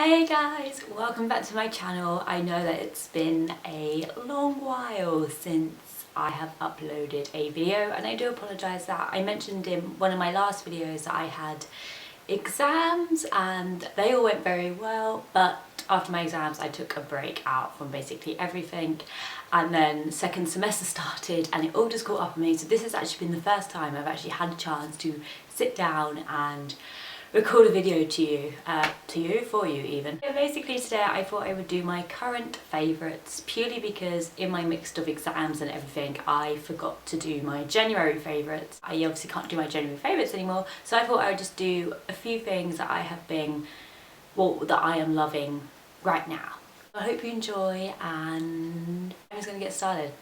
Hey guys, welcome back to my channel. I know that it's been a long while since I have uploaded a video and I do apologise that I mentioned in one of my last videos that I had exams and they all went very well, but after my exams I took a break out from basically everything, and then second semester started and it all just caught up on me. So this has actually been the first time I've actually had a chance to sit down and record a video for you even. So basically today I thought I would do my current favourites, purely because in my mix of exams and everything I forgot to do my January favourites. I obviously can't do my January favourites anymore, so I thought I would just do a few things that I have been, well, that I am loving right now. I hope you enjoy and I'm just going to get started.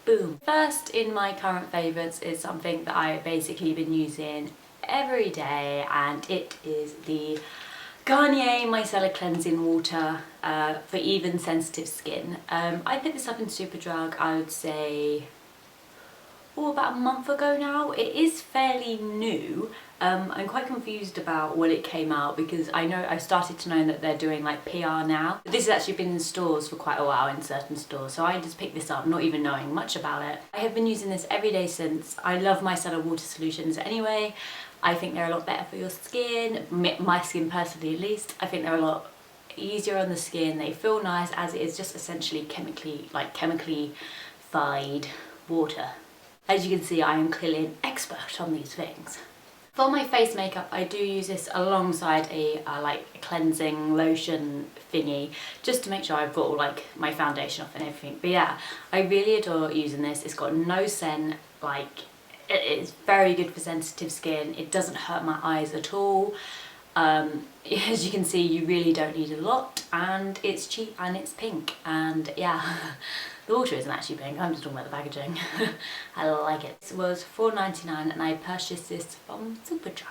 Boom! First in my current favourites is something that I've basically been using every day, and it is the Garnier Micellar cleansing water for even sensitive skin. I picked this up in Superdrug, I would say, about a month ago now. It is fairly new. I'm quite confused about when it came out because I started to know that they're doing like PR now. This has actually been in stores for quite a while, in certain stores, so I just picked this up not even knowing much about it. I have been using this every day since. I love Micellar water solutions anyway. I think they're a lot better for your skin, my skin personally at least. I think they're a lot easier on the skin, they feel nice, as it is just essentially chemically fied water. As you can see, I am clearly an expert on these things. For my face makeup, I do use this alongside a cleansing lotion thingy, just to make sure I've got all like my foundation off and everything. But yeah, I really adore using this. It's got no scent, it's very good for sensitive skin. It doesn't hurt my eyes at all. As you can see, you really don't need a lot, and it's cheap and it's pink, and yeah. The water isn't actually pink, I'm just talking about the packaging. I like it. It was $4.99 and I purchased this from Superdrug.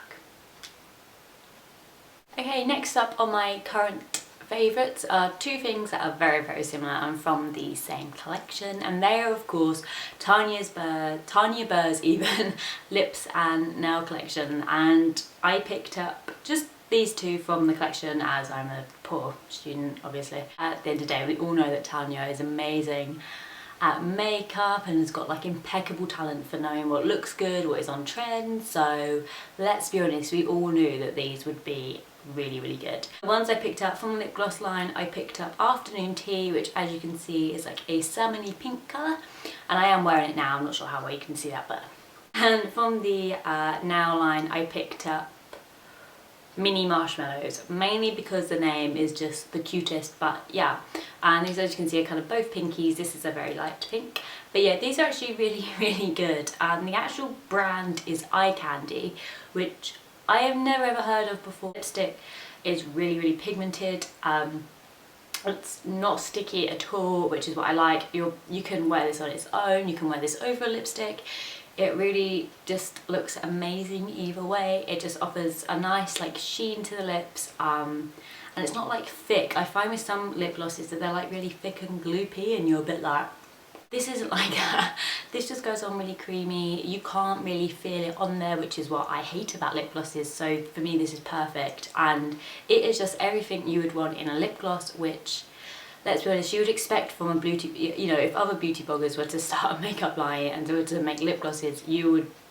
Okay, next up on my current favourites are two things that are very, very similar and from the same collection, and they are of course Tanya Burr's even lips and nail collection, and I picked up just these two from the collection as I'm a poor student, obviously. At the end of the day, we all know that Tanya is amazing at makeup and has got like impeccable talent for knowing what looks good, what is on trend, so let's be honest, we all knew that these would be really, really good. The ones I picked up from the Lipgloss line, I picked up Afternoon Tea, which as you can see is like a salmony pink colour, and I am wearing it now, I'm not sure how well you can see that, but. And from the nail line, I picked up Mini Marshmellows, mainly because the name is just the cutest, but yeah. And these, as you can see, are kind of both pinkies. This is a very light pink, but yeah, these are actually really, really good. And the actual brand is Eye Candy, which I have never ever heard of before. Lipstick is really, really pigmented. It's not sticky at all, which is what I like. You can wear this on its own, you can wear this over a lipstick. It really just looks amazing either way. It just offers a nice like sheen to the lips, and it's not like thick. I find with some lip glosses that they're like really thick and gloopy and you're a bit like, this isn't like that. This just goes on really creamy. You can't really feel it on there, which is what I hate about lip glosses. So for me this is perfect, and it is just everything you would want in a lip gloss, which, let's be honest, you would expect from a beauty, if other beauty bloggers were to start a makeup line and were to make lip glosses,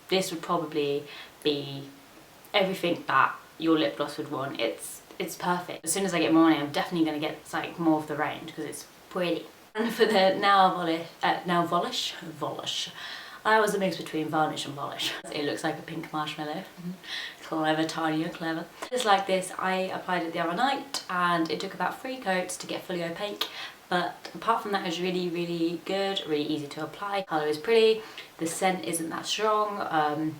this would probably be everything that your lip gloss would want. It's perfect. As soon as I get more money, I'm definitely going to get like more of the range because it's pretty. And for the nail polish, I was a mix between varnish and polish. It looks like a pink marshmallow. Clever, Tanya, clever. Just like this, I applied it the other night and it took about 3 coats to get fully opaque, but apart from that it was really, really good, really easy to apply. Colour is pretty, the scent isn't that strong,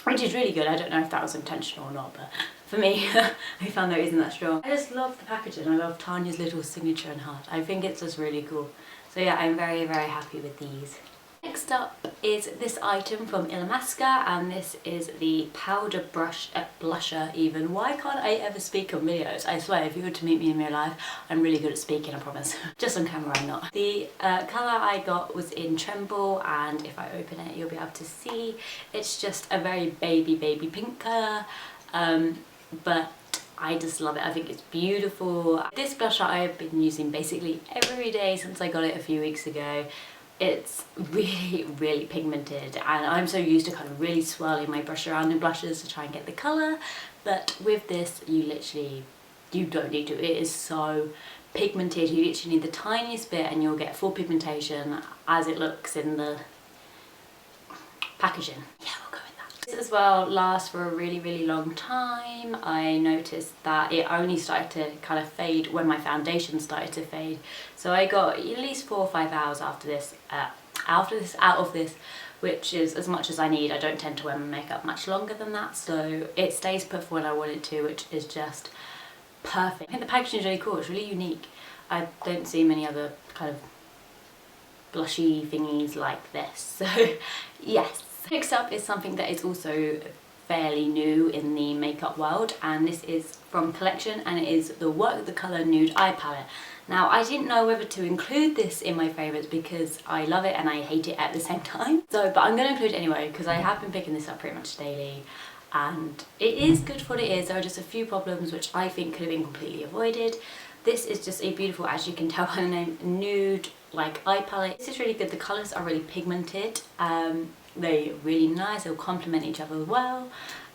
which is really good. I don't know if that was intentional or not, but for me, I found that it isn't that strong. I just love the packaging. I love Tanya's little signature and heart. I think it's just really cool. So yeah, I'm very, very happy with these. Next up is this item from Illamasqua, and this is the powder blusher even. Why can't I ever speak on videos? I swear, if you were to meet me in real life, I'm really good at speaking, I promise. Just on camera I'm not. The colour I got was in Tremble, and if I open it you'll be able to see. It's just a very baby pink colour, but I just love it. I think it's beautiful. This blusher I've been using basically every day since I got it a few weeks ago. It's really, really pigmented, and I'm so used to kind of really swirling my brush around in blushes to try and get the colour, but with this you don't need to. It is so pigmented. You literally need the tiniest bit and you'll get full pigmentation as it looks in the packaging. Yeah, we'll go with that. This as well lasts for a really, really long time. I noticed that it only started to kind of fade when my foundation started to fade. So I got at least 4 or 5 hours out of this, which is as much as I need. I don't tend to wear my makeup much longer than that, so it stays put for when I want it to, which is just perfect. I think the packaging is really cool. It's really unique. I don't see many other kind of blushy thingies like this. So yes. Next up is something that is also fairly new in the makeup world, and this is from Collection, and it is the Work the Colour Nude Eye Palette. Now, I didn't know whether to include this in my favourites because I love it and I hate it at the same time. But I'm going to include it anyway because I have been picking this up pretty much daily, and it is good for what it is. There are just a few problems which I think could have been completely avoided. This is just a beautiful, as you can tell by the name, nude like eye palette. This is really good. The colours are really pigmented. They're really nice. They'll complement each other well.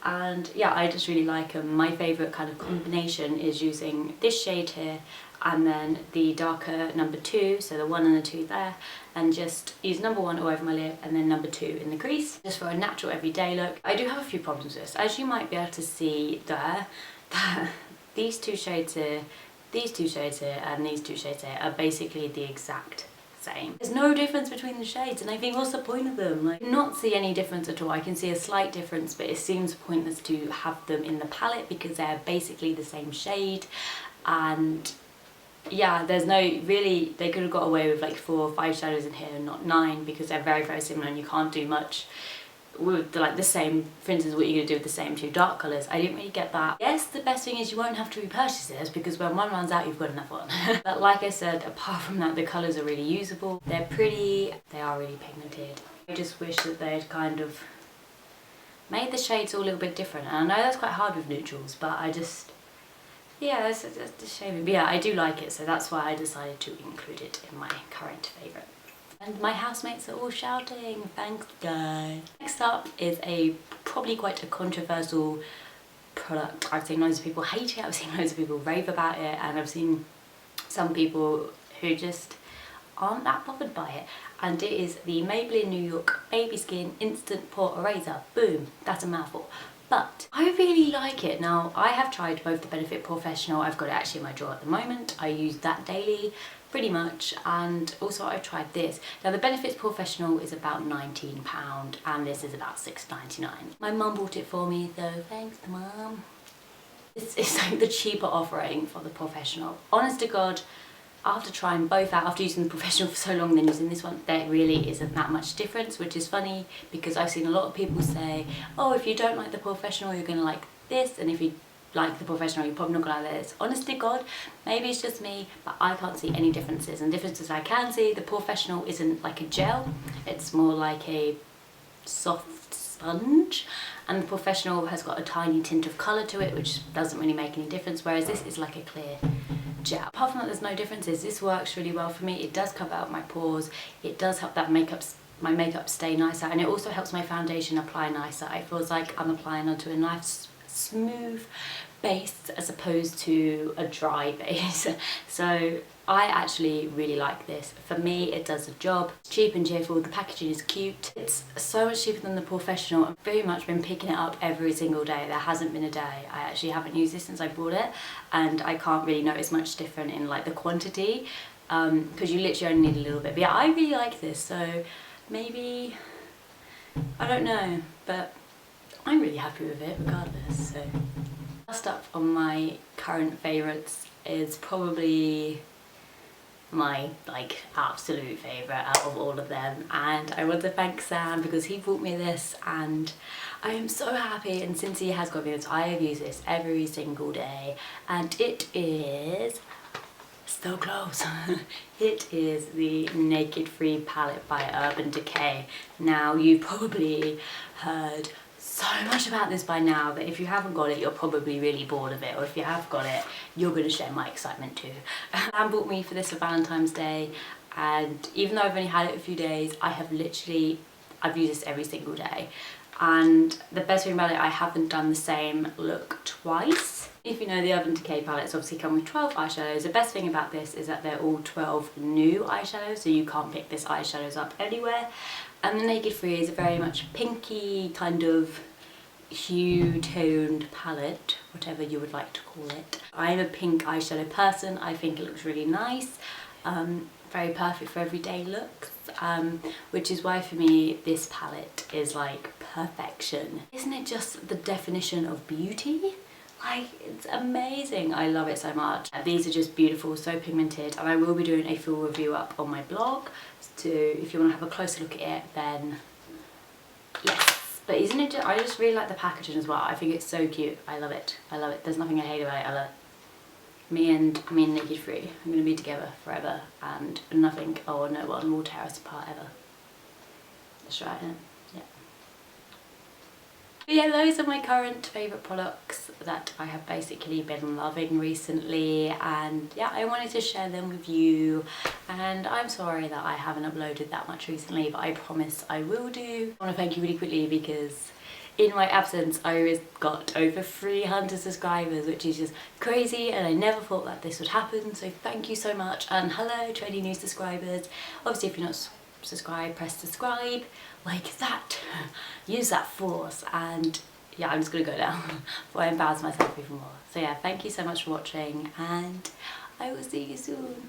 And yeah, I just really like them. My favourite kind of combination is using this shade here and then the darker number 2, so the 1 and the 2 there, and just use number 1 all over my lip and then number 2 in the crease, just for a natural everyday look. I do have a few problems with this. As you might be able to see there, these 2 shades here, these 2 shades here and these 2 shades here are basically the exact same. There's no difference between the shades, and I think what's the point of them? Like, not see any difference at all. I can see a slight difference, but it seems pointless to have them in the palette because they're basically the same shade. And yeah, there's no really, they could have got away with like 4 or 5 shadows in here and not 9 because they're very, very similar and you can't do much with the same, for instance, what you're going to do with the same 2 dark colours. I didn't really get that. Yes, the best thing is you won't have to repurchase this because when one runs out, you've got enough one. But like I said, apart from that, the colours are really usable. They're pretty, they are really pigmented. I just wish that they'd kind of made the shades all a little bit different. And I know that's quite hard with neutrals, but I just, yeah, that's a shame. But yeah, I do like it, so that's why I decided to include it in my current favourite. And my housemates are all shouting, thanks guys. Next up is probably quite a controversial product. I've seen loads of people hate it, I've seen loads of people rave about it, and I've seen some people who just aren't that bothered by it. And it is the Maybelline New York Baby Skin Instant Pore Eraser. Boom, that's a mouthful. But I really like it. Now, I have tried both the Benefit Professional, I've got it actually in my drawer at the moment. I use that daily, pretty much, and also I've tried this. Now the Benefits Professional is about £19 and this is about £6.99. My mum bought it for me, so thanks mum. This is like the cheaper offering for the Professional. Honest to God, after trying both out, after using the Professional for so long then using this one, there really isn't that much difference, which is funny because I've seen a lot of people say, oh, if you don't like the Professional you're gonna like this, and if you like the Professional, you're probably not gonna like this. Honest to God, maybe it's just me, but I can't see any differences. And differences I can see, the Professional isn't like a gel, it's more like a soft sponge, and the Professional has got a tiny tint of colour to it, which doesn't really make any difference, whereas this is like a clear gel. Apart from that, there's no differences. This works really well for me. It does cover up my pores, it does help that my makeup stay nicer, and it also helps my foundation apply nicer. It feels like I'm applying onto a nice smooth base as opposed to a dry base. So I actually really like this. For me, it does the job. It's cheap and cheerful, the packaging is cute. It's so much cheaper than the Professional. I've very much been picking it up every single day. There hasn't been a day I actually haven't used this since I bought it, and I can't really notice much different in like the quantity because you literally only need a little bit. But yeah, I really like this, so maybe, I don't know, but I'm really happy with it regardless. So last up on my current favourites is probably my like absolute favourite out of all of them, and I want to thank Sam because he bought me this and I am so happy, and since he has got me this I have used this every single day, and it is so close. It is the Naked Free palette by Urban Decay. Now you've probably heard so much about this by now that if you haven't got it, you're probably really bored of it, or if you have got it, you're going to share my excitement too. Sam bought me for this for Valentine's Day, and even though I've only had it a few days, I've used this every single day. And the best thing about it, I haven't done the same look twice. If you know, the Urban Decay palettes obviously come with 12 eyeshadows. The best thing about this is that they're all 12 new eyeshadows, so you can't pick this eyeshadows up anywhere. And the Naked Free is a very much pinky kind of hue toned palette, whatever you would like to call it. I'm a pink eyeshadow person. I think it looks really nice. Very perfect for everyday looks, which is why for me this palette is like perfection. Isn't it just the definition of beauty? Like, it's amazing. I love it so much. These are just beautiful, so pigmented, and I will be doing a full review up on my blog, so if you want to have a closer look at it, then yes. But isn't it just, I just really like the packaging as well. I think it's so cute. I love it. I love it. There's nothing I hate about it. I love it. Me and Naked Free, I'm going to be together forever, and nothing or no one will tear us apart ever. That's right, yeah. But yeah, those are my current favourite products that I have basically been loving recently, and yeah, I wanted to share them with you. And I'm sorry that I haven't uploaded that much recently, but I promise I will do. I want to thank you really quickly because in my absence I got over 300 subscribers, which is just crazy, and I never thought that this would happen, so thank you so much. And hello to any new subscribers. Obviously if you're not subscribed, press subscribe like that, use that force, and yeah, I'm just gonna go down before I embarrass myself even more. So yeah, thank you so much for watching, and I will see you soon.